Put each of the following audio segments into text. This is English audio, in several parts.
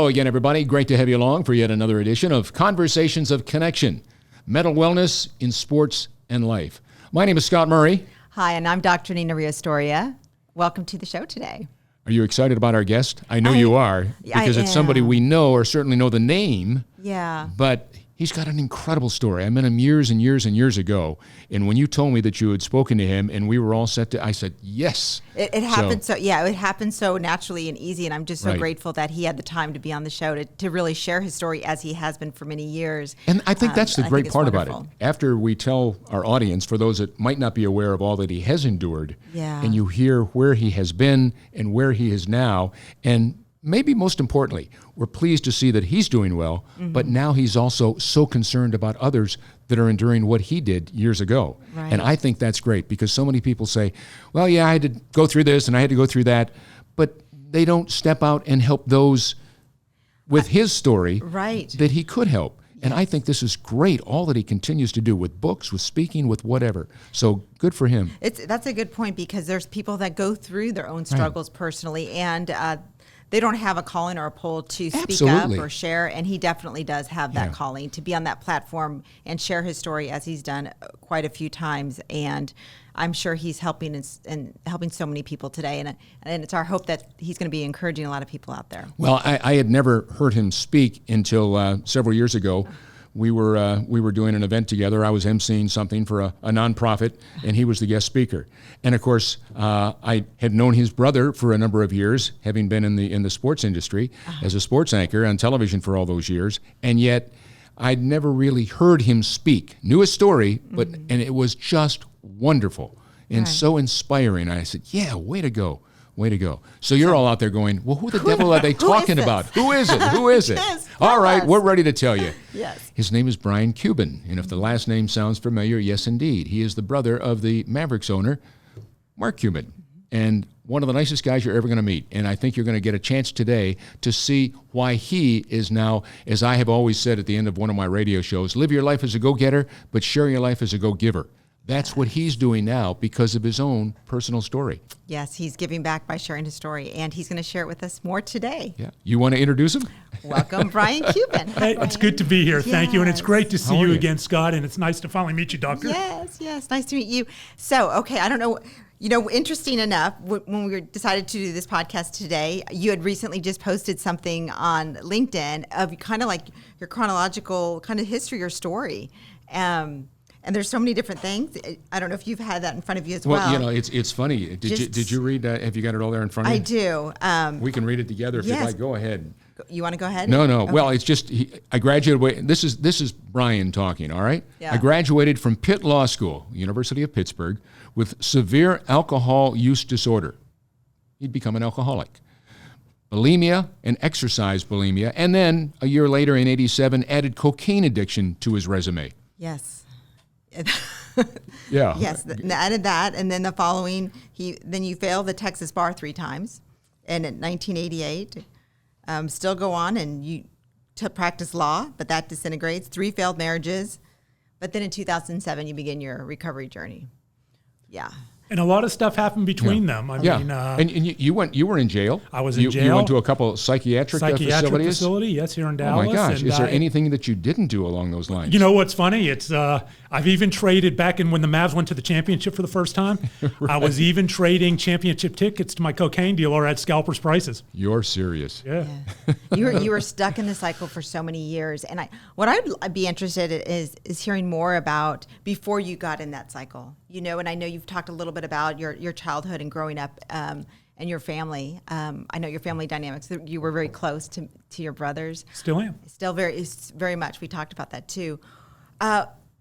again, everybody. Great to have you along for yet another edition of Conversations of Connection, Mental Wellness in Sports and Life. My name is Scott Murray. Hi, and I'm Dr.NinaRiosDoria. Welcome to the show today. Are you excited about our guest? I know you are, because it's somebody we know or certainly know the name. Yeah. But he's got an incredible story. I met him years and years and years ago, and when you told me that you had spoken to him and we were all set to, I said, yes. It happened it happened so naturally and easy, and I'm just so grateful that he had the time to be on the show to really share his story as he has been for many years. And I think that's the great part about it. After we tell our audience, for those that might not be aware of all that he has endured, and you hear where he has been and where he is now, and maybe most importantly, we're pleased to see that he's doing well, but now he's also so concerned about others that are enduring what he did years ago. Right. And I think that's great, because so many people say, well, yeah, I had to go through this and I had to go through that, but they don't step out and help those with his story that he could help. And I think this is great, all that he continues to do with books, with speaking, with whatever. So good for him. That's a good point, because there's people that go through their own struggles personally, and they don't have a calling or a pull to speak up or share, and he definitely does have that calling to be on that platform and share his story, as he's done quite a few times. And I'm sure he's helping and helping so many people today, and it's our hope that he's going to be encouraging a lot of people out there. Well, I had never heard him speak until several years ago. We were doing an event together. I was emceeing something for a nonprofit, and he was the guest speaker. And of course, I had known his brother for a number of years, having been in the sports industry as a sports anchor on television for all those years. And yet, I'd never really heard him speak. Knew his story, and it was just wonderful and so inspiring. I said, "Yeah, way to go." Way to go. So you're all out there going, well, who the devil are they talking about? Who is it? Who is it? Yes, all right, we're ready to tell you. Yes. His name is Brian Cuban. And if the last name sounds familiar, yes, indeed. He is the brother of the Mavericks owner, Mark Cuban, and one of the nicest guys you're ever going to meet. And I think you're going to get a chance today to see why he is now, as I have always said at the end of one of my radio shows, live your life as a go-getter, but share your life as a go-giver. That's what he's doing now because of his own personal story. Yes, he's giving back by sharing his story, and he's going to share it with us more today. Yeah. You want to introduce him? Welcome, Brian Cuban. Hey, it's good to be here. Yes. Thank you, and it's great to see you again, Scott, and it's nice to finally meet you, Doctor. Yes, nice to meet you. So, okay, I don't know, interesting enough, when we decided to do this podcast today, you had recently just posted something on LinkedIn of kind of like your chronological kind of history or story. And there's so many different things. I don't know if you've had that in front of you as well. Well, it's funny. Did you read? Have you got it all there in front of you? I do. We can read it together if you'd like. Go ahead. You want to go ahead? No. Okay. Well, it's just I graduated. This is Brian talking. All right. Yeah. I graduated from Pitt Law School, University of Pittsburgh, with severe alcohol use disorder. He'd become an alcoholic. Bulimia and exercise bulimia, and then a year later in '87, added cocaine addiction to his resume. Yes. Yeah. Yes, added that, and then the following, then you failed the Texas bar 3 times, and in 1988, still go on and you practice law, but that disintegrates. 3 failed marriages, but then in 2007 you begin your recovery journey. Yeah. And a lot of stuff happened between them. I mean, and you were in jail. I was in jail. You went to a couple of psychiatric facilities? Facility, yes, here in Dallas. Oh my gosh! Is there anything that you didn't do along those lines? You know what's funny? It's I've even traded back in when the Mavs went to the championship for the first time. Right. I was even trading championship tickets to my cocaine dealer at scalpers prices. You're serious? Yeah. You were stuck in the cycle for so many years, and what I'd be interested in is hearing more about before you got in that cycle. And I know you've talked a little bit about your childhood and growing up and your family. I know your family dynamics. You were very close to your brothers. Still am. Still very much. We talked about that too.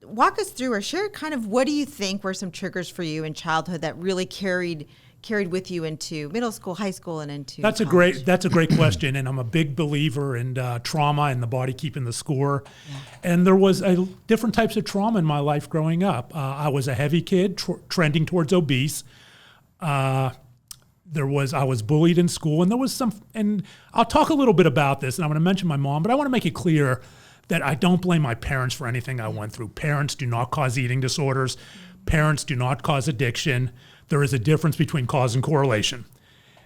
Walk us through or share kind of what do you think were some triggers for you in childhood that really carried with you into middle school, high school, and into college? That's a great question, and I'm a big believer in trauma and the body keeping the score. Yeah. And there was different types of trauma in my life growing up. I was a heavy kid, trending towards obese. I was bullied in school, and there was and I'll talk a little bit about this, and I'm going to mention my mom, but I want to make it clear that I don't blame my parents for anything I went through. Parents do not cause eating disorders. Parents do not cause addiction. There is a difference between cause and correlation.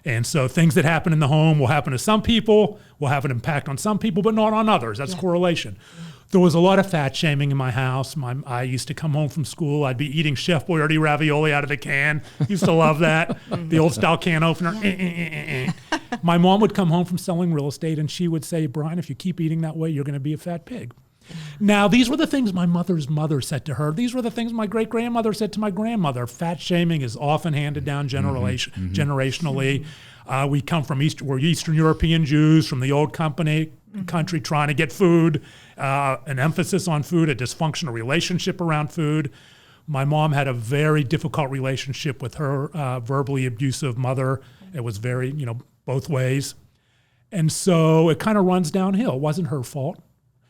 And so things that happen in the home will happen to some people, will have an impact on some people, but not on others. That's correlation. There was a lot of fat shaming in my house. I used to come home from school. I'd be eating Chef Boyardee ravioli out of the can. Used to love that. The old style can opener. My mom would come home from selling real estate and she would say, Brian, if you keep eating that way, you're going to be a fat pig. Now, these were the things my mother's mother said to her. These were the things my great-grandmother said to my grandmother. Fat shaming is often handed down generationally. We come from we're Eastern European Jews from the old country trying to get food, an emphasis on food, a dysfunctional relationship around food. My mom had a very difficult relationship with her verbally abusive mother. It was very, both ways. And so it kind of runs downhill. It wasn't her fault.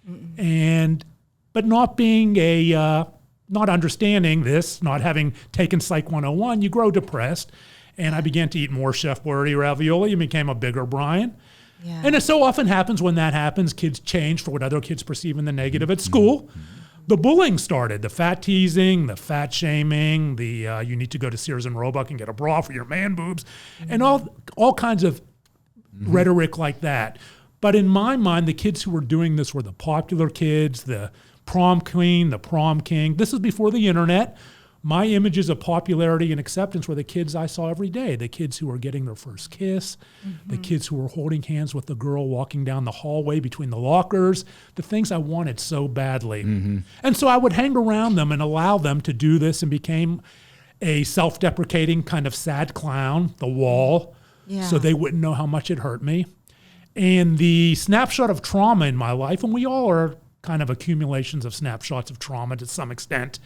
But not being not understanding this, not having taken Psych 101, you grow depressed. And I began to eat more Chef Boyardee ravioli and became a bigger Brian. Yeah. And it so often happens when that happens, kids change for what other kids perceive in the negative at school. The bullying started, the fat teasing, the fat shaming, the you need to go to Sears and Roebuck and get a bra for your man boobs, and all kinds of rhetoric like that. But in my mind, the kids who were doing this were the popular kids, the prom queen, the prom king. This is before the internet. My images of popularity and acceptance were the kids I saw every day, the kids who were getting their first kiss, the kids who were holding hands with the girl walking down the hallway between the lockers, the things I wanted so badly. And so I would hang around them and allow them to do this and became a self-deprecating kind of sad clown, the wall, so they wouldn't know how much it hurt me. And the snapshot of trauma in my life, and we all are kind of accumulations of snapshots of trauma to some extent,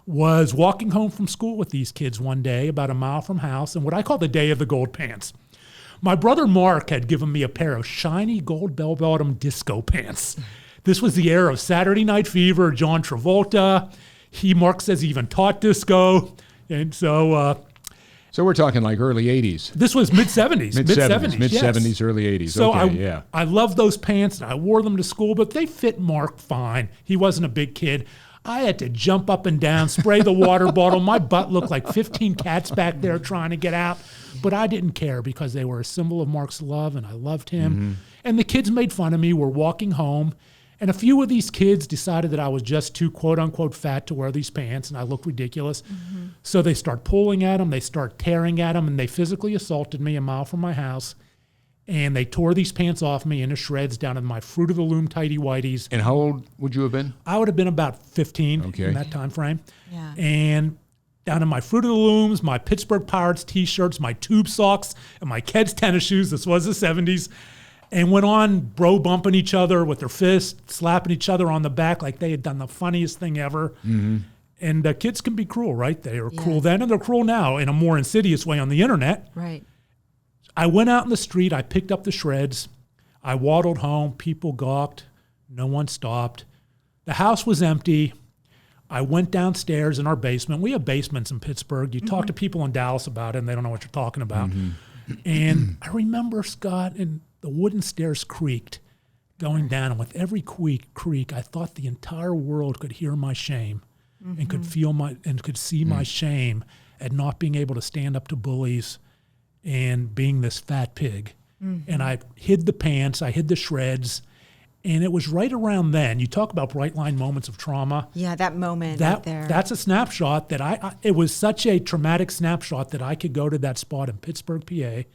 was walking home from school with these kids one day about a mile from house, and what I call the day of the gold pants. My brother Mark had given me a pair of shiny gold bell-bottom disco pants. This was the era of Saturday Night Fever, John Travolta. Mark says he even taught disco. And so... So we're talking like early 80s. This was mid-70s. Mid-70s, early 80s. So I loved those pants, and I wore them to school, but they fit Mark fine. He wasn't a big kid. I had to jump up and down, spray the water bottle. My butt looked like 15 cats back there trying to get out. But I didn't care because they were a symbol of Mark's love, and I loved him. And the kids made fun of me. We're walking home. And a few of these kids decided that I was just too quote-unquote fat to wear these pants, and I looked ridiculous. So they start pulling at them, they start tearing at them, and they physically assaulted me a mile from my house. And they tore these pants off me into shreds down in my Fruit of the Loom tighty whities. And how old would you have been? I would have been about 15 in that time frame. And down in my Fruit of the Looms, my Pittsburgh Pirates t-shirts, my tube socks, and my Keds tennis shoes. This was the 70s. And went on bro bumping each other with their fists, slapping each other on the back like they had done the funniest thing ever. And kids can be cruel, right? They were cruel then and they're cruel now in a more insidious way on the internet. Right. I went out in the street. I picked up the shreds. I waddled home. People gawked. No one stopped. The house was empty. I went downstairs in our basement. We have basements in Pittsburgh. You talk to people in Dallas about it, and they don't know what you're talking about. And I remember, Scott, and the wooden stairs creaked going down, and with every creak, I thought the entire world could hear my shame and could feel could see my shame at not being able to stand up to bullies and being this fat pig. And I hid the pants, I hid the shreds, and it was right around then. You talk about bright line moments of trauma. Yeah, that moment right there. That's a snapshot that it was such a traumatic snapshot that I could go to that spot in Pittsburgh, PA,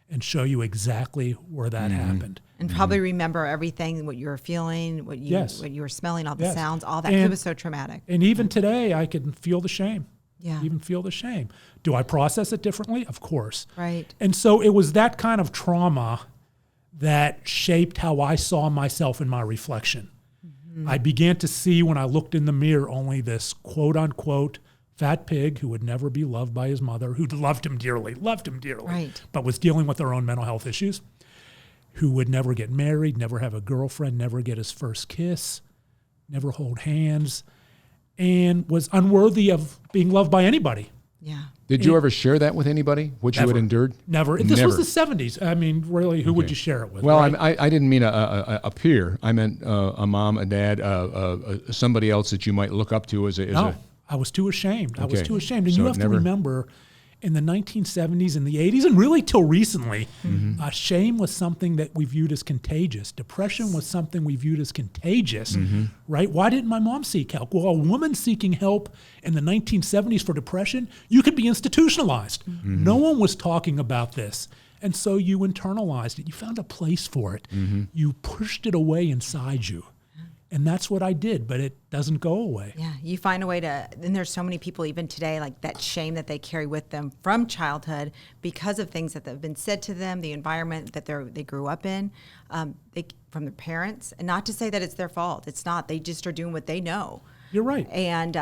and show you exactly where that happened. And probably remember everything, what you were feeling, what you were smelling, all the sounds, all that. It was so traumatic. And even today, I can feel the shame. Even feel the shame. Do I process it differently? Of course. Right. And so it was that kind of trauma that shaped how I saw myself in my reflection. I began to see when I looked in the mirror only this quote-unquote fat pig who would never be loved by his mother, who loved him dearly, right, but was dealing with her own mental health issues, who would never get married, never have a girlfriend, never get his first kiss, never hold hands, and was unworthy of being loved by anybody. Yeah. Did you ever share that with anybody, what you had endured? Never. This was the 70s. I mean, really, who would you share it with? Well, right? I didn't mean a peer. I meant a mom, a dad, somebody else that you might look up to as a... I was too ashamed. Okay. I was too ashamed. And So you have to remember, in the 1970s and the 80s, and really till recently, shame was something that we viewed as contagious. Depression was something we viewed as contagious, right? Why didn't my mom seek help? Well, a woman seeking help in the 1970s for depression, you could be institutionalized. No one was talking about this. And so you internalized it. You found a place for it. You pushed it away inside you. And that's what I did, but it doesn't go away. Yeah, you find a way to, and there's so many people even today, like that shame that they carry with them from childhood because of things that have been said to them, the environment that they grew up in, from their parents. And not to say that it's their fault. It's not. They just are doing what they know. You're right. And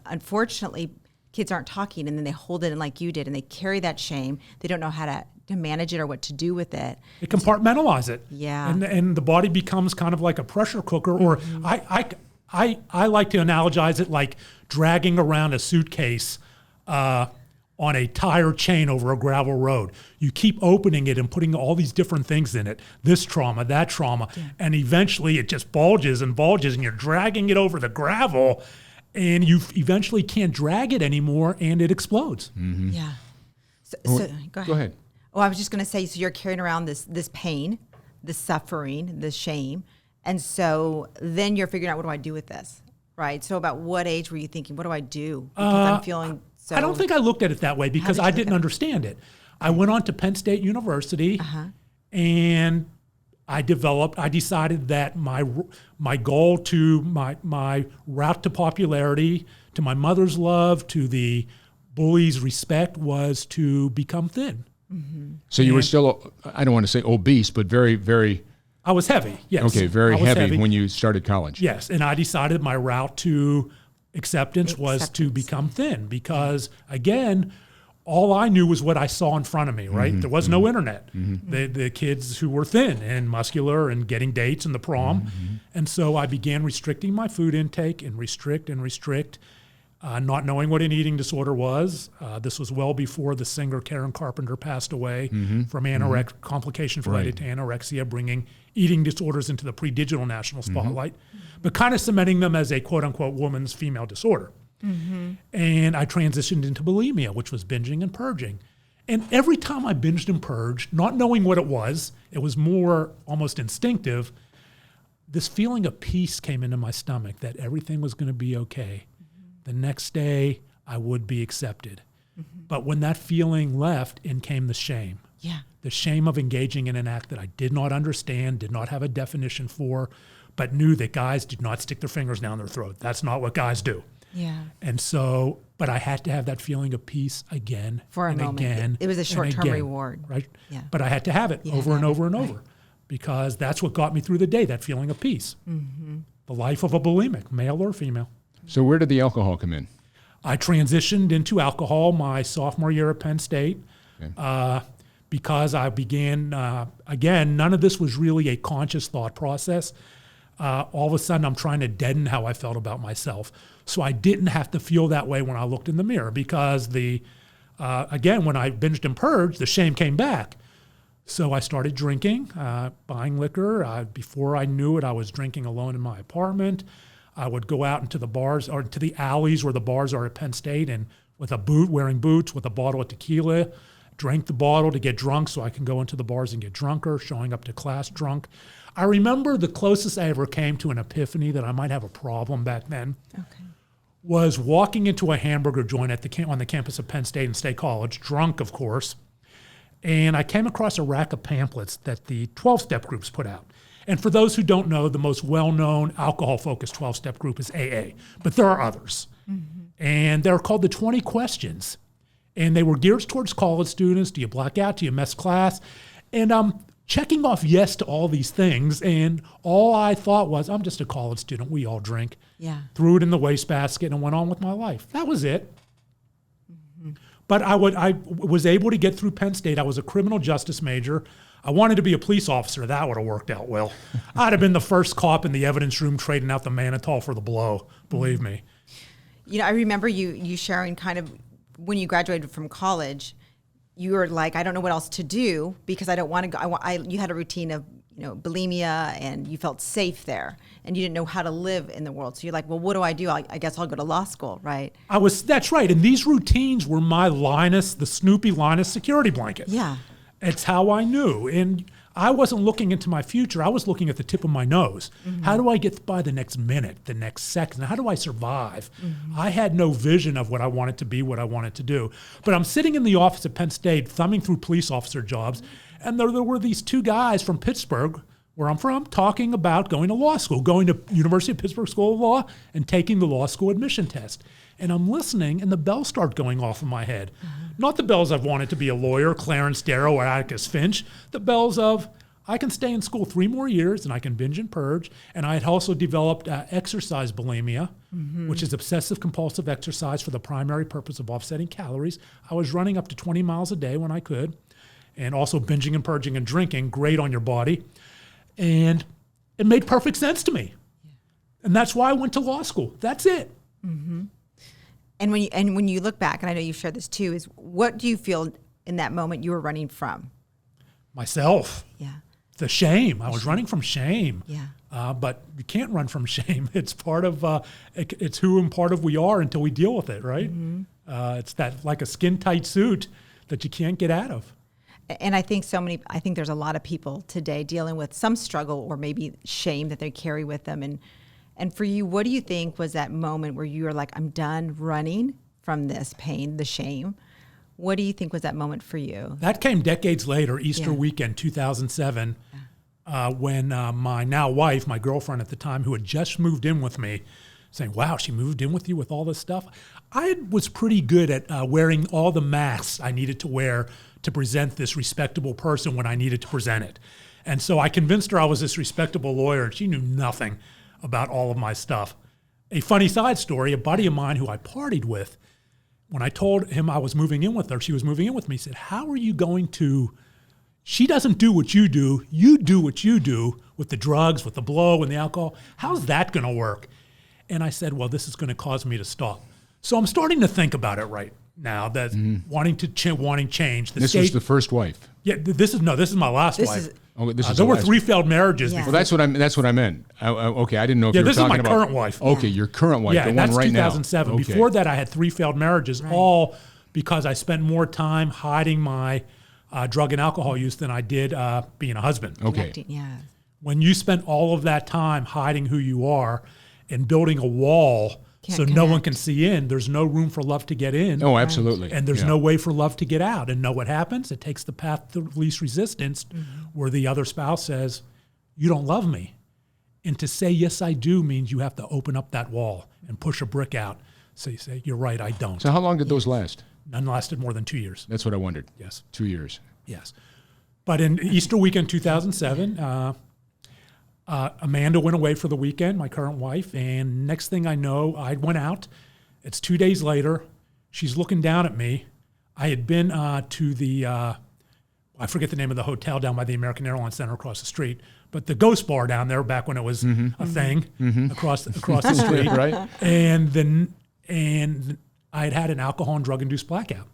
unfortunately, kids aren't talking, and then they hold it in like you did, and they carry that shame. They don't know how to manage it or what to do with it. They compartmentalize it. Yeah. And the body becomes kind of like a pressure cooker, or I like to analogize it like dragging around a suitcase on a tire chain over a gravel road. You keep opening it and putting all these different things in it, this trauma, that trauma, and eventually it just bulges and bulges, and you're dragging it over the gravel, and you eventually can't drag it anymore, and it explodes. Yeah. So go ahead. Oh, I was just going to say, so you're carrying around this pain, this suffering, this shame, and so then you're figuring out, what do I do with this, right? So about what age were you thinking, what do I do? Because I'm feeling so... I don't think I looked at it that way because I didn't understand it. I went on to Penn State University, and I decided that my goal to my route to popularity, to my mother's love, to the bullies' respect was to become thin. So you were still, I don't want to say obese, but very, very... I was heavy, yes. Okay, very heavy when you started college. Yes, and I decided my route to acceptance was to become thin because, again, all I knew was what I saw in front of me, right? There was no internet. The kids who were thin and muscular and getting dates in the prom. And so I began restricting my food intake and restrict, not knowing what an eating disorder was. This was well before the singer Karen Carpenter passed away from complications related to anorexia, bringing eating disorders into the pre-digital national spotlight, but kind of cementing them as a quote-unquote woman's female disorder. And I transitioned into bulimia, which was binging and purging. And every time I binged and purged, not knowing what it was more almost instinctive, this feeling of peace came into my stomach that everything was going to be okay. The next day, I would be accepted. But when that feeling left, in came the shame. Yeah. The shame of engaging in an act that I did not understand, did not have a definition for, but knew that guys did not stick their fingers down their throat. That's not what guys do. Yeah. And so, but I had to have that feeling of peace again for a and moment. Again. It was a short-term reward. Right? Yeah. But I had to have it over and over and over because that's what got me through the day, that feeling of peace. The life of a bulimic, male or female. So where did the alcohol come in? I transitioned into alcohol my sophomore year at Penn State because I began, again, none of this was really a conscious thought process. All of a sudden, I'm trying to deaden how I felt about myself. So I didn't have to feel that way when I looked in the mirror because again, when I binged and purged, the shame came back. So I started drinking, buying liquor. Before I knew it, I was drinking alone in my apartment. I would go out into the bars or into the alleys where the bars are at Penn State and wearing boots with a bottle of tequila, drank the bottle to get drunk so I can go into the bars and get drunker, showing up to class drunk. I remember the closest I ever came to an epiphany that I might have a problem back then was walking into a hamburger joint on the campus of Penn State and State College, drunk, of course, and I came across a rack of pamphlets that the 12-step groups put out. And for those who don't know, the most well-known alcohol-focused 12-step group is AA, but there are others. And they're called the 20 Questions. And they were geared towards college students. Do you black out? Do you miss class? And I'm checking off yes to all these things. And all I thought was, I'm just a college student. We all drink. Yeah. Threw it in the wastebasket and went on with my life. That was it. But I was able to get through Penn State. I was a criminal justice major. I wanted to be a police officer. That would have worked out well. I'd have been the first cop in the evidence room trading out the mannitol for the blow, believe me. You know, I remember you sharing kind of when you graduated from college, you were like, I don't know what else to do because I don't want to go. You had a routine of bulimia, and you felt safe there, and you didn't know how to live in the world. So you're like, well, what do? I guess I'll go to law school, right? That's right. And these routines were my the Snoopy Linus security blanket. Yeah. It's how I knew. And I wasn't looking into my future. I was looking at the tip of my nose. Mm-hmm. How do I get by the next minute, the next second? How do I survive? Mm-hmm. I had no vision of what I wanted to be, what I wanted to do. But I'm sitting in the office at Penn State, thumbing through police officer jobs, and there were these two guys from Pittsburgh, where I'm from, talking about going to law school, going to University of Pittsburgh School of Law and taking the law school admission test. And I'm listening, and the bells start going off in my head. Mm-hmm. Not the bells I've wanted to be a lawyer, Clarence Darrow or Atticus Finch. The bells of, I can stay in school 3 more years, and I can binge and purge. And I had also developed exercise bulimia, mm-hmm. which is obsessive-compulsive exercise for the primary purpose of offsetting calories. I was running up to 20 miles a day when I could, and also binging and purging and drinking, great on your body. And it made perfect sense to me. Yeah. And that's why I went to law school. That's it. Mm-hmm. And when you look back, and I know you've shared this too, is what do you feel in that moment you were running from? Myself. Yeah. The shame. I was running from shame. Yeah. But you can't run from shame. It's part of, it's who and part of we are until we deal with it, right? Mm-hmm. It's that like a skin-tight suit that you can't get out of. And I think there's a lot of people today dealing with some struggle or maybe shame that they carry with them. And for you, what do you think was that moment where you were like, I'm done running from this pain, the shame? What do you think was that moment for you? That came decades later, Easter weekend, 2007, when my now wife, my girlfriend at the time, who had just moved in with me, saying, wow, she moved in with you with all this stuff. I was pretty good at wearing all the masks I needed to wear to present this respectable person when I needed to present it. And so I convinced her I was this respectable lawyer, and she knew nothing about all of my stuff. A funny side story, a buddy of mine who I partied with, when I told him I was moving in with her, she was moving in with me, he said, how are you going to, she doesn't do what you do what you do with the drugs, with the blow and the alcohol. How's that going to work? And I said, well, this is going to cause me to stop. So I'm starting to think about it right now, that wanting change. This was the first wife. Yeah, this is my last wife. There were 3 failed marriages. Yeah. Before. Well, that's what I meant. Okay, I didn't know if you were talking about. Yeah, this is my current wife. Okay, your current wife, the one right now. Yeah, that's 2007. Okay. Before that, I had 3 failed marriages, all because I spent more time hiding my drug and alcohol use than I did being a husband. Okay. Yeah. When you spend all of that time hiding who you are and building a wall no one can see in, there's no room for love to get in. Oh, absolutely. And there's no way for love to get out. And know what happens? It takes the path to least resistance, where the other spouse says, you don't love me. And to say, yes, I do, means you have to open up that wall and push a brick out. So you say, you're right, I don't. So how long did those last? None lasted more than 2 years. That's what I wondered. Yes. 2 years. Yes. But in Easter weekend 2007, Amanda went away for the weekend, my current wife, and next thing I know, I went out. It's 2 days later. She's looking down at me. I had been to the, I forget the name of the hotel down by the American Airlines Center across the street, but the Ghost Bar down there back when it was a thing across the street. Right. And I had an alcohol and drug-induced blackout.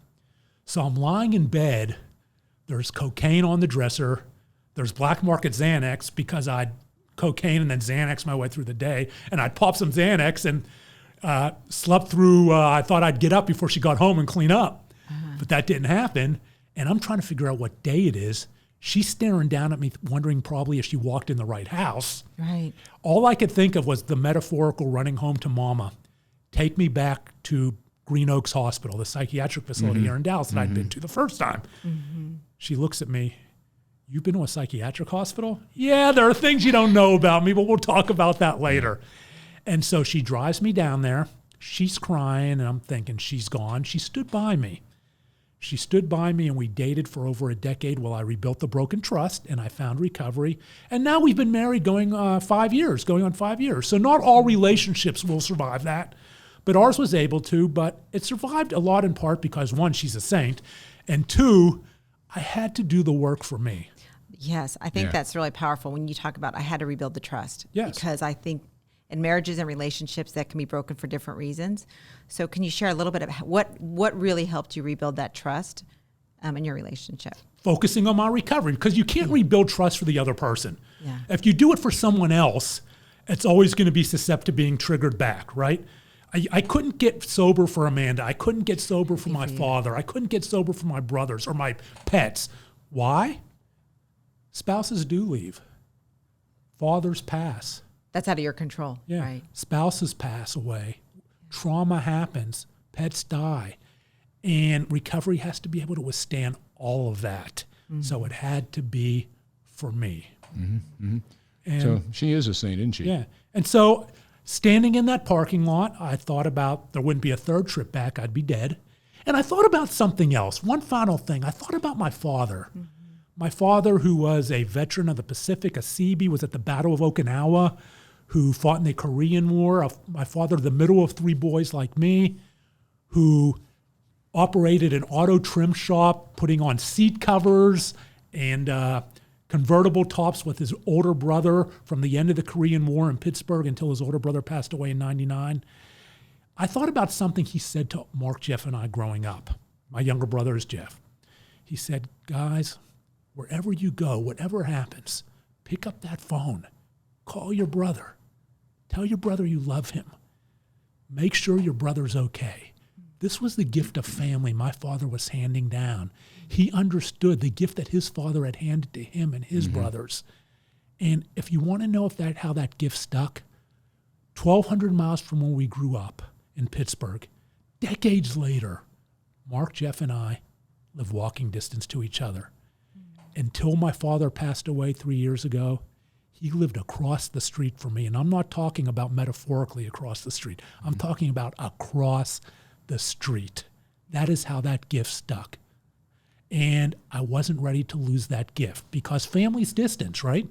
So I'm lying in bed. There's cocaine on the dresser. There's black market Xanax because I'd cocaine and then Xanax my way through the day. And I'd pop some Xanax and slept through, I thought I'd get up before she got home and clean up. But that didn't happen. And I'm trying to figure out what day it is. She's staring down at me, wondering probably if she walked in the right house. Right. All I could think of was the metaphorical running home to mama. Take me back to Green Oaks Hospital, the psychiatric facility here in Dallas that I'd been to the first time. She looks at me. You've been to a psychiatric hospital? Yeah, there are things you don't know about me, but we'll talk about that later. And so she drives me down there. She's crying, and I'm thinking she's gone. She stood by me. And we dated for over a decade while I rebuilt the broken trust, and I found recovery. And now we've been married going on 5 years. So not all relationships will survive that, but ours was able to. But it survived a lot in part because, 1, she's a saint, and 2, I had to do the work for me. Yes, I think that's really powerful when you talk about I had to rebuild the trust. Yes. Because I think in marriages and relationships that can be broken for different reasons. So can you share a little bit of what really helped you rebuild that trust in your relationship? Focusing on my recovery, because you can't rebuild trust for the other person. Yeah. If you do it for someone else, it's always going to be susceptible to being triggered back, right? I couldn't get sober for Amanda. I couldn't get sober for my father. I couldn't get sober for my brothers or my pets. Why? Spouses do leave. Fathers pass. That's out of your control, right? Spouses pass away. Trauma happens. Pets die. And recovery has to be able to withstand all of that. Mm-hmm. So it had to be for me. Mm-hmm. Mm-hmm. And so she is a saint, isn't she? Yeah. And so standing in that parking lot, I thought about there wouldn't be a third trip back. I'd be dead. And I thought about something else. One final thing. I thought about my father. Mm-hmm. My father, who was a veteran of the Pacific, a Seabee, was at the Battle of Okinawa, who fought in the Korean War. My father, the middle of three boys like me, who operated an auto trim shop, putting on seat covers and convertible tops with his older brother from the end of the Korean War in Pittsburgh until his older brother passed away in 1999. I thought about something he said to Mark, Jeff, and I growing up. My younger brother is Jeff. He said, guys, wherever you go, whatever happens, pick up that phone, call your brother, tell your brother you love him, make sure your brother's okay. This was the gift of family my father was handing down. He understood the gift that his father had handed to him and his brothers. And if you want to know how that gift stuck, 1,200 miles from where we grew up in Pittsburgh, decades later, Mark, Jeff, and I live walking distance to each other. Until my father passed away 3 years ago, he lived across the street from me. And I'm not talking about metaphorically across the street. I'm talking about across the street. That is how that gift stuck. And I wasn't ready to lose that gift because family's distance, right?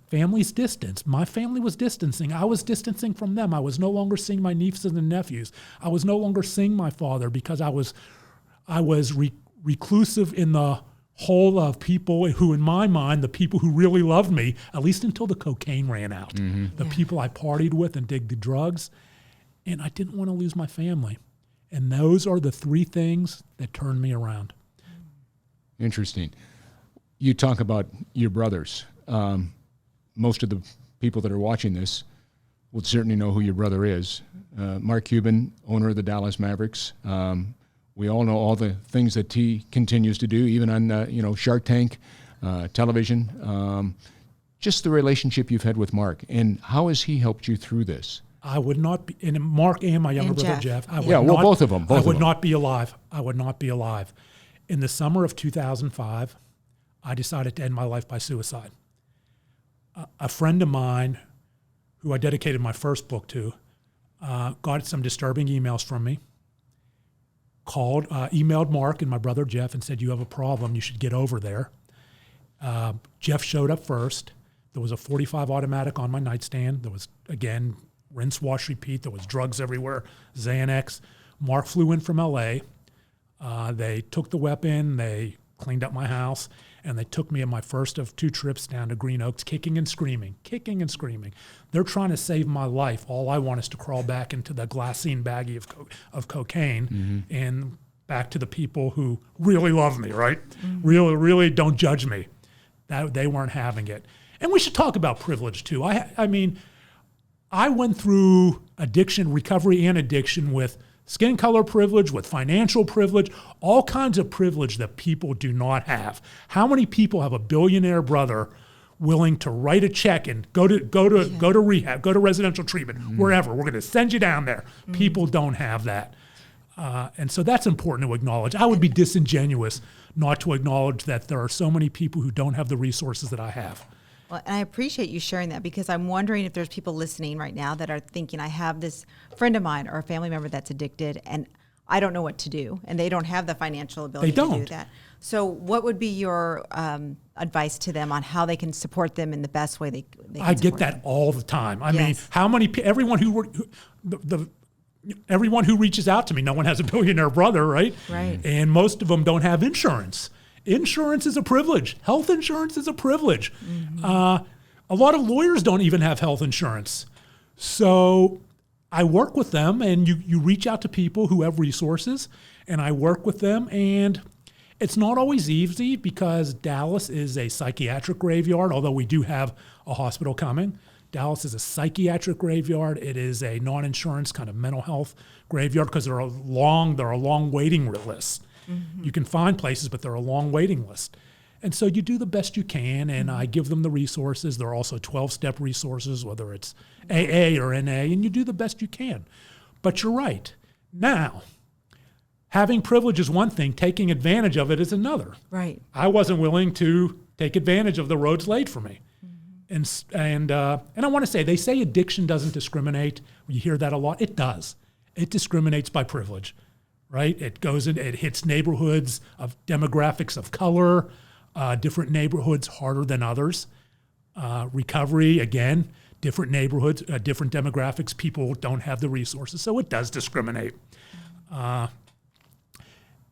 Family's distance. My family was distancing. I was distancing from them. I was no longer seeing my nieces and nephews. I was no longer seeing my father because I was reclusive in the whole of people who, in my mind, the people who really loved me, at least until the cocaine ran out. Mm-hmm. The people I partied with and did the drugs. And I didn't want to lose my family. And those are the three things that turned me around. Interesting. You talk about your brothers. Most of the people that are watching this will certainly know who your brother is. Mark Cuban, owner of the Dallas Mavericks. We all know all the things that he continues to do, even on Shark Tank, television. Just the relationship you've had with Mark, and how has he helped you through this? I would not be, and Mark and my younger brother Jeff. Both of them. I would not be alive. I would not be alive. In the summer of 2005, I decided to end my life by suicide. A friend of mine, who I dedicated my first book to, got some disturbing emails from me. Emailed Mark and my brother Jeff and said, "You have a problem. You should get over there." Jeff showed up first. There was a .45 automatic on my nightstand. There was, again, rinse, wash, repeat. There was drugs everywhere, Xanax. Mark flew in from L.A. They took the weapon. They cleaned up my house. And they took me on my first of two trips down to Green Oaks, kicking and screaming. They're trying to save my life. All I want is to crawl back into the glassine baggie of cocaine and back to the people who really love me, right? Mm-hmm. Really don't judge me. That they weren't having it. And we should talk about privilege too. I mean, I went through addiction, recovery and addiction with skin color privilege, with financial privilege, all kinds of privilege that people do not have. How many people have a billionaire brother willing to write a check and go to rehab, go to residential treatment, wherever? We're going to send you down there. People don't have that. And so that's important to acknowledge. I would be disingenuous not to acknowledge that there are so many people who don't have the resources that I have. Well, and I appreciate you sharing that because I'm wondering if there's people listening right now that are thinking, I have this friend of mine or a family member that's addicted and I don't know what to do, and they don't have the financial ability to do that. So what would be your advice to them on how they can support them in the best way they can I get that all the time. I mean, how many, everyone who reaches out to me, no one has a billionaire brother, right? Right. And most of them don't have insurance. Insurance is a privilege. Health insurance is a privilege. Mm-hmm. A lot of lawyers don't even have health insurance. So I work with them, and you reach out to people who have resources, and I work with them. And It's not always easy because Dallas is a psychiatric graveyard, although we do have a hospital coming. Dallas is a psychiatric graveyard. It is a non-insurance kind of mental health graveyard because there are long waiting lists. Mm-hmm. You can find places, but there are a long waiting list. And so you do the best you can, and I give them the resources. There are also 12-step resources, whether it's AA or NA, and you do the best you can. But you're right. Now, having privilege is one thing, taking advantage of it is another. Right. I wasn't willing to take advantage of the roads laid for me. Mm-hmm. And I want to say, they say addiction doesn't discriminate. You hear that a lot. It does. It discriminates by privilege, right? It hits neighborhoods of demographics of color, different neighborhoods harder than others. Recovery, again, different neighborhoods, different demographics, people don't have the resources. So it does discriminate.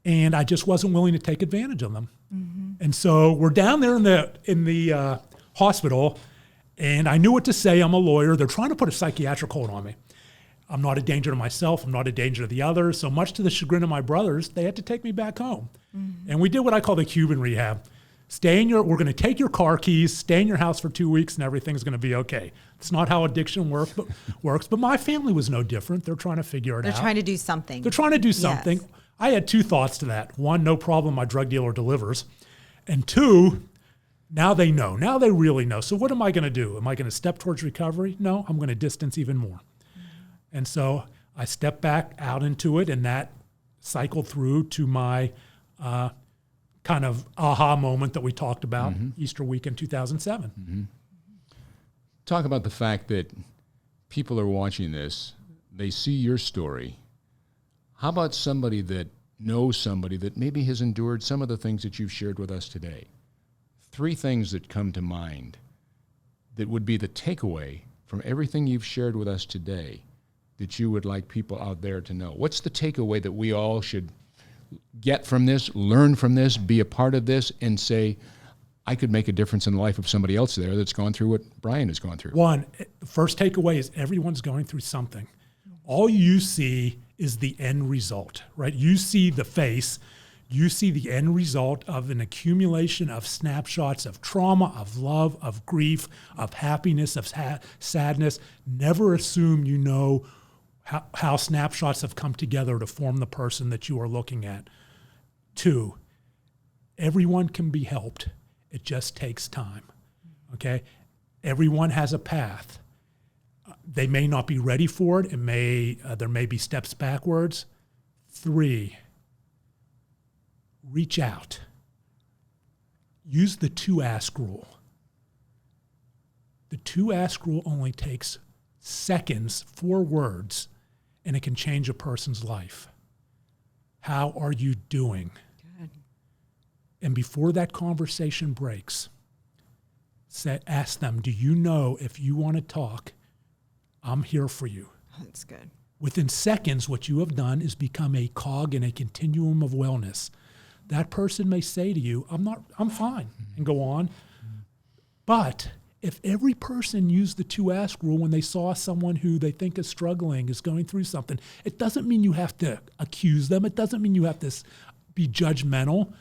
And I just wasn't willing to take advantage of them. Mm-hmm. And so we're down there in the hospital, and I knew what to say. I'm a lawyer. They're trying to put a psychiatric hold on me. I'm not a danger to myself. I'm not a danger to the others. So much to the chagrin of my brothers, they had to take me back home. Mm-hmm. And we did what I call the Cuban rehab. We're going to take your car keys, stay in your house for 2 weeks, and everything's going to be okay. It's not how addiction works, but my family was no different. They're trying to figure it out. They're trying to do something. They're trying to do something. Yes. I had two thoughts to that. One, no problem, my drug dealer delivers. And two, now they know. Now they really know. So what am I going to do? Am I going to step towards recovery? No, I'm going to distance even more. Mm-hmm. And so I stepped back out into it, and that cycled through to my kind of aha moment that we talked about Easter week in 2007. Mm-hmm. Talk about the fact that people are watching this. They see your story. How about somebody that knows somebody that maybe has endured some of the things that you've shared with us today? 3 things that come to mind that would be the takeaway from everything you've shared with us today that you would like people out there to know. What's the takeaway that we all should get from this, learn from this, be a part of this, and say, I could make a difference in the life of somebody else there that's gone through what Brian has gone through? One, the first takeaway is everyone's going through something. All you see is the end result, right? You see the face, you see the end result of an accumulation of snapshots of trauma, of love, of grief, of happiness, of sadness. Never assume you know how snapshots have come together to form the person that you are looking at. 2, everyone can be helped. It just takes time, okay? Everyone has a path. They may not be ready for it. There may be steps backwards. 3, reach out. Use the 2-ask rule. The 2-ask rule only takes seconds, 4 words, and it can change a person's life. How are you doing? Good. And before that conversation breaks, ask them, do you know if you want to talk, I'm here for you. That's good. Within seconds, what you have done is become a cog in a continuum of wellness. That person may say to you, I'm fine, and go on. But if every person used the 2-ask rule when they saw someone who they think is struggling, is going through something, it doesn't mean you have to accuse them. It doesn't mean you have to be judgmental.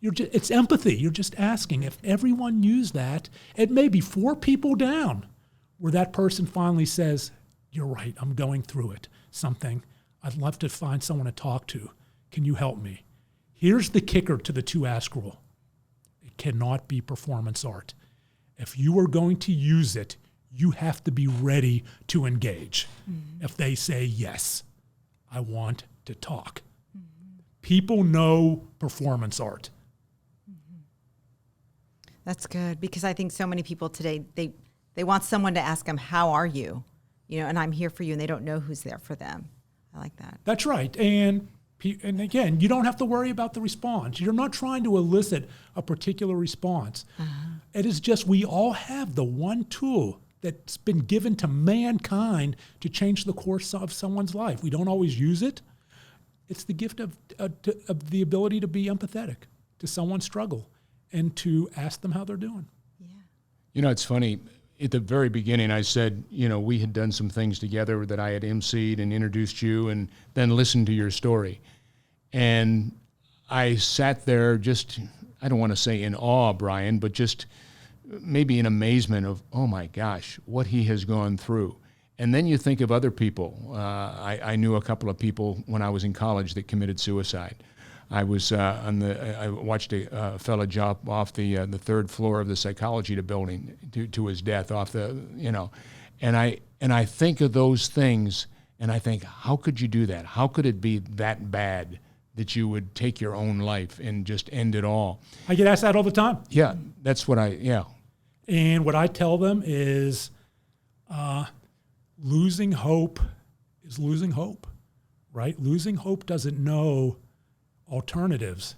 It's empathy. You're just asking. If everyone used that, it may be 4 people down where that person finally says, you're right, I'm going through it. Something. I'd love to find someone to talk to. Can you help me? Here's the kicker to the 2-ask rule. It cannot be performance art. If you are going to use it, you have to be ready to engage. Mm-hmm. If they say, yes, I want to talk. Mm-hmm. People know performance art. Mm-hmm. That's good, because I think so many people today, they want someone to ask them, how are you? And I'm here for you, and they don't know who's there for them. I like that. That's right. And again, you don't have to worry about the response. You're not trying to elicit a particular response. Uh-huh. It is just we all have the one tool that's been given to mankind to change the course of someone's life. We don't always use it. It's the gift of the ability to be empathetic to someone's struggle and to ask them how they're doing. Yeah. It's funny. At the very beginning, I said, we had done some things together that I had emceed and introduced you and then listened to your story. And I sat there just, I don't want to say in awe, Brian, but just maybe in amazement of, oh my gosh, what he has gone through. And then you think of other people. I knew a couple of people when I was in college that committed suicide. I was I watched a fella jump off the third floor of the psychology building to his death off the, and I think of those things and I think, how could you do that? How could it be that bad that you would take your own life and just end it all? I get asked that all the time. Yeah, that's what And what I tell them is losing hope is losing hope, right? Losing hope doesn't know alternatives.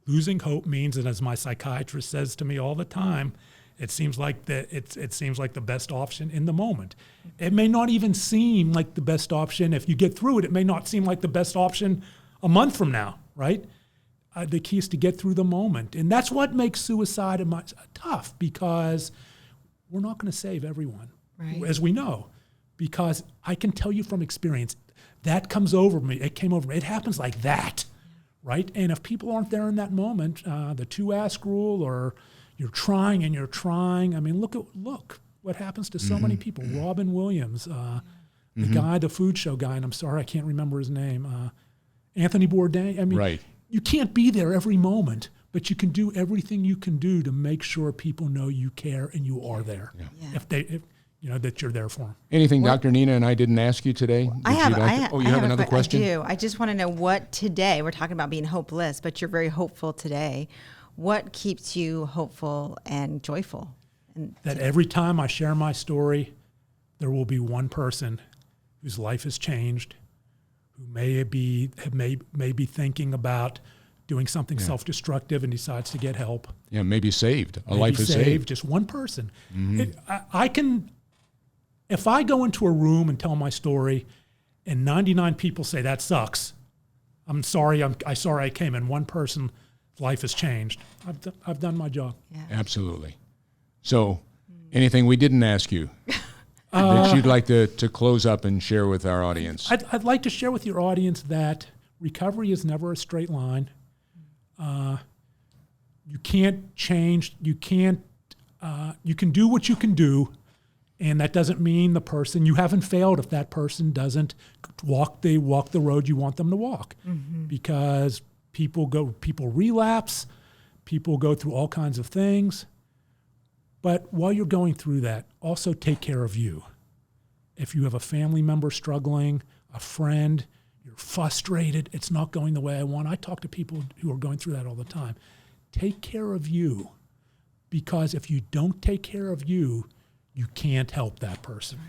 Losing hope means, and as my psychiatrist says to me all the time, it seems like the best option in the moment. It may not even seem like the best option. If you get through it, it may not seem like the best option a month from now, right? The key is to get through the moment. And that's what makes suicide tough, because we're not going to save everyone, right, as we know. Because I can tell you from experience, that comes over me. It came over me. It happens like that, right? And if people aren't there in that moment, the 2-ask rule, or you're trying and you're trying. I mean, look what happens to so many people. Robin Williams, the guy, the food show guy, and I'm sorry, I can't remember his name. Anthony Bourdain. I mean, right. You can't be there every moment, but you can do everything you can do to make sure people know you care and you are there. Yeah. If that you're there for them. Anything Dr. Nina and I didn't ask you today? You have another question? I do. I just want to know what today, we're talking about being hopeless, but you're very hopeful today. What keeps you hopeful and joyful? That every time I share my story, there will be one person whose life has changed, who may be thinking about doing something self-destructive and decides to get help. Yeah, maybe saved. A life is saved. Just one person. If I go into a room and tell my story and 99 people say, that sucks, I'm sorry I came, and one person's life has changed, I've done my job. Yeah. Absolutely. So anything we didn't ask you that you'd like to close up and share with our audience? I'd like to share with your audience that recovery is never a straight line. You can't change. You can do what you can do, and that doesn't mean you haven't failed if that person doesn't walk the road you want them to walk. Because people relapse, people go through all kinds of things. But while you're going through that, also take care of you. If you have a family member struggling, a friend, you're frustrated, it's not going the way I want. I talk to people who are going through that all the time. Take care of you, because if you don't take care of you, you can't help that person.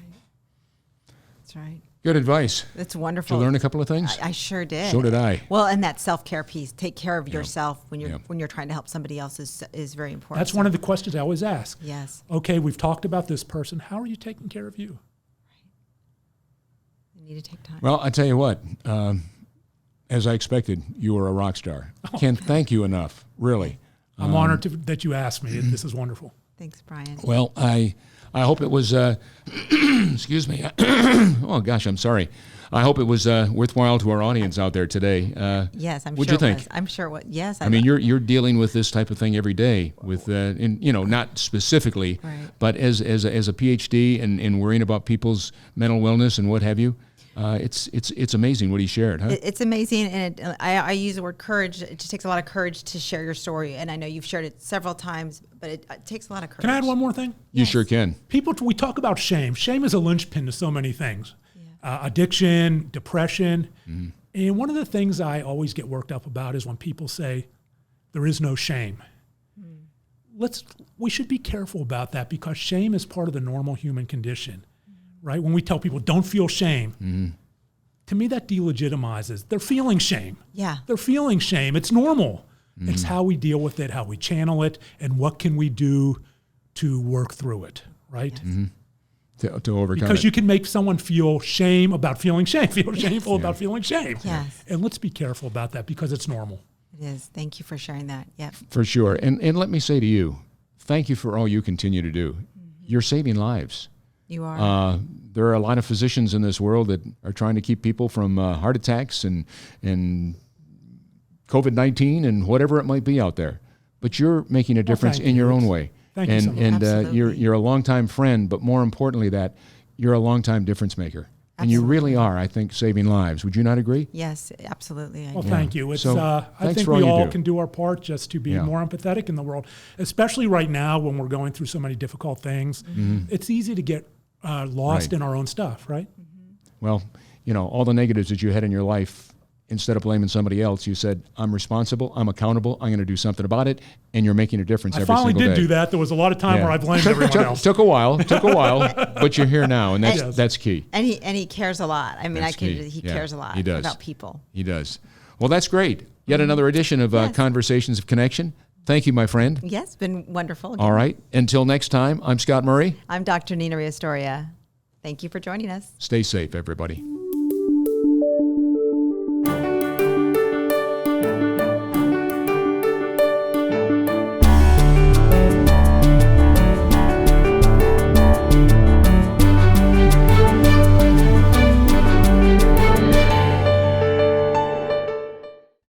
That's right. Good advice. That's wonderful. Did you learn a couple of things? I sure did. So did I. Well, and that self-care piece, take care of yourself when you're trying to help somebody else is very important. That's one of the questions I always ask. Yes. Okay, we've talked about this person. How are you taking care of you? You need to take time. Well, I tell you what, as I expected, you were a rock star. Can't thank you enough, really. I'm honored that you asked me. This is wonderful. Thanks, Brian. Well, I hope it was, excuse me. Oh, gosh, I'm sorry. I hope it was worthwhile to our audience out there today. Yes, I'm what'd sure you think? it was. I'm sure what. Yes, I mean, you're dealing with this type of thing every day, with not specifically, right, but as a PhD and worrying about people's mental wellness and what have you. It's amazing what he shared, huh? It's amazing, and I use the word courage. It just takes a lot of courage to share your story, and I know you've shared it several times, but it takes a lot of courage. Can I add one more thing? You sure can. We talk about shame. Shame is a linchpin to so many things. Addiction, depression. And one of the things I always get worked up about is when people say, there is no shame. We should be careful about that, because shame is part of the normal human condition. Right? When we tell people, don't feel shame, to me that delegitimizes. They're feeling shame. Yeah. They're feeling shame. It's normal. It's how we deal with it, how we channel it, and what can we do to work through it, right? To overcome because it. You can make someone feel shame about feeling shame, feel shameful about feeling shame. Yes. And let's be careful about that, because it's normal. It is. Thank you for sharing that. Yeah. For sure. And let me say to you, thank you for all you continue to do. You're saving lives. You are. There are a lot of physicians in this world that are trying to keep people from heart attacks and COVID-19 and whatever it might be out there. But you're making a difference in your own way. Thank you so much. And you're a longtime friend, but more importantly that, you're a longtime difference maker. And you really are, I think, saving lives. Would you not agree? Yes, absolutely. Well, thank you. It's, So, I think we all can do our part just to be more empathetic in the world, especially right now when we're going through so many difficult things. It's easy to get lost in our own stuff, right? Well, all the negatives that you had in your life, instead of blaming somebody else, you said, I'm responsible, I'm accountable, I'm going to do something about it, and you're making a difference every single day. I finally did do that. There was a lot of time where I blamed everyone else. Took a while, but you're here now, and that's key. And he cares a lot. I mean, he cares a lot about people. He does. Well, that's great. Yet another edition of Conversations of Connection. Thank you, my friend. Yes, it's been wonderful. Again. All right. Until next time, I'm Scott Murray. I'm Dr. Nina Rios-Doria. Thank you for joining us. Stay safe, everybody.